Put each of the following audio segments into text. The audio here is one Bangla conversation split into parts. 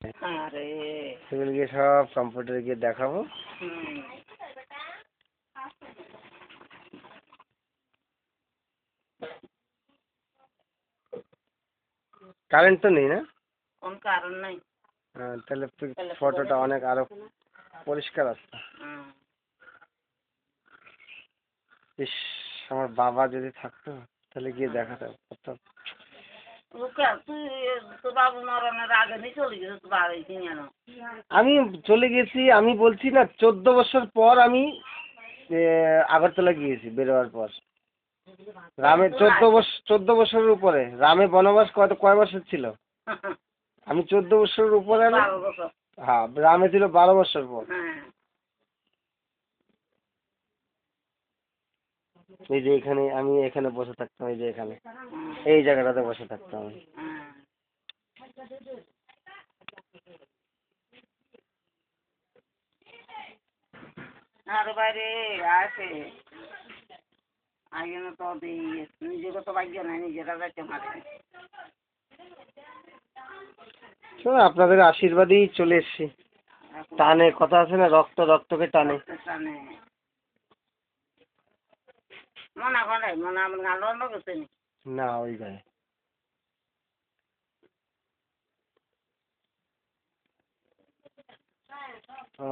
আরে সেগুলো গিয়ে সব কম্পিউটারে গিয়ে দেখাবো। কারেন্ট তো নেই না? কোন কারণ নাই। তাহলে ফটোটা অনেক আরো পরিষ্কার আসতো। ইস, আমার বাবা যদি থাকতো তাহলে গিয়ে দেখাতে পারতাম। আমি চলে গেছি, আমি বলছি না 14 বছর পর আমি আগরতলা গিয়েছি বেরোবার পর। রামে 14 বছরের উপরে। রামে বনবাস কয় বছর ছিল? আমি 14 বছরের উপরে। হ্যাঁ, রামে ছিল 12 বছর পর। এই যে এখানে আমি এখানে বসে থাকতাম, এই যে এখানে এই জায়গাটাতে বসে থাকতাম আমি। আর বাইরে আসে আগে না তো নিজেকে তো ভাগ্য নাই, নিজেরা যাইতে পারে। আপনাদের আশীর্বাদেই চলে এসছি। টানে, কথা আছে না, রক্ত রক্তকে টানে। মনা করে মনে আমার গান গেছে না ওই গায়ে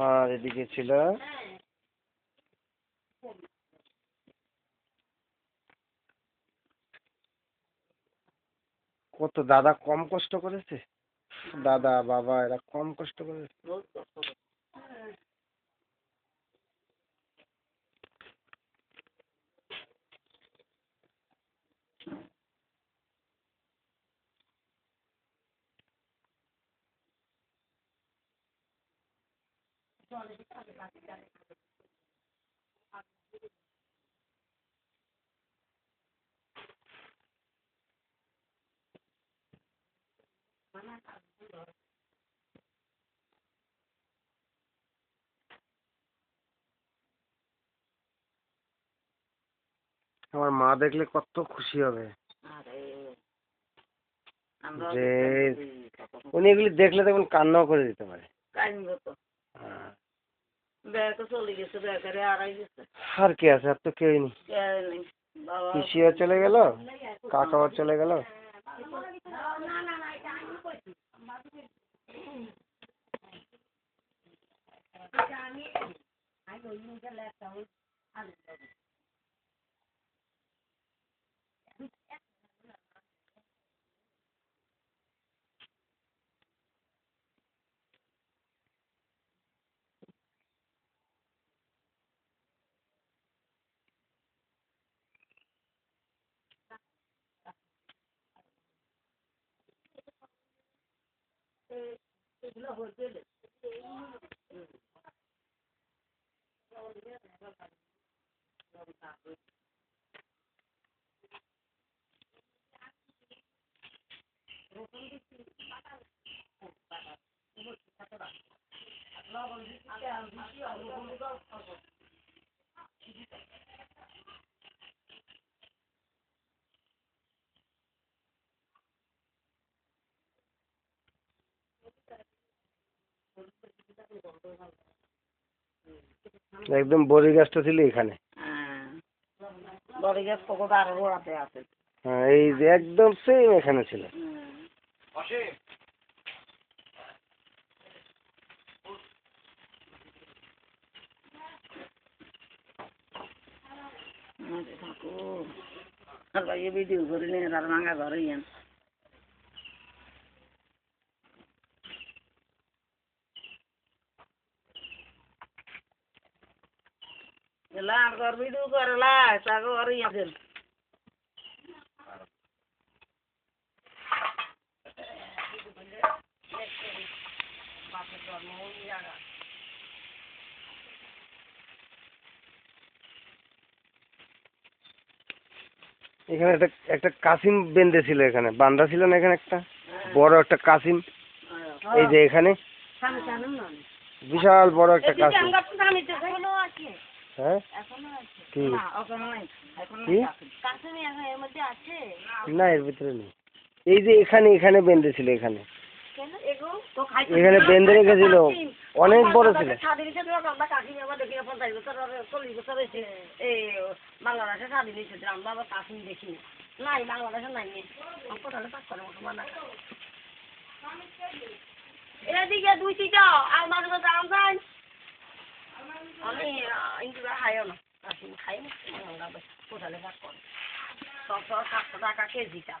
আর এদিকে ছিল কত দাদা কম কষ্ট করেছে, দাদা বাবা এরা কম কষ্ট করেছে। আমার মা দেখলে কত খুশি হবে যে উনি এগুলি দেখলে তখন কান্নাও করে দিতে পারে। আর কে আছে? আর তো কেউই নেই। পিসিও চলে গেল, কাকাও চলে গেল। একদম বড়ি গাছটা ছিল এখানে। বড়ি গাছ কত আরো গোড়াতে আছে। হ্যাঁ, এই যে একদম সেম এখানে ছিল। আর ভাই ভিডিও করে নিয়ে আর ভাঙা ঘরে ইয়ান আর ঘর ভিডিও করে লাই তাকে ঘরে ইয়াছেন। এখানে একটা কাসিম বেঁধে ছিল, এখানে বান্ধা ছিল না, এখানে একটা বড় একটা কাসিম। এই যে এখানে বিশাল বড় একটা কাসিম। হ্যাঁ, কি না এর ভিতরে নেই। এই যে এখানে এখানে বেঁধে ছিল এখানে। এখানে বেঁধে রেখেছিল, অনেক বড় ছিল। বাংলাদেশে স্বাধীন হয়েছে আমরা আবার কাশ্মীর দেখিনি নাই বাংলাদেশে নাই কোথাও পাক করে এদিকে দুই তিনটা আর মাঝে মাঝে আম যাই আমি ইন্দিরা খাইও না কাশ্মীর খাই না কোথাও পাক করে 700 টাকা কেজিটা।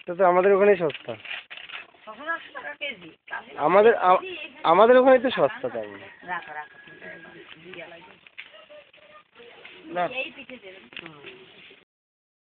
তো আমাদের ওখানেই সস্তা, 700 টাকা কেজি আমাদের ওখানে তো সস্তা তাই রাখা রাখা না। এই পিঠে দেবেন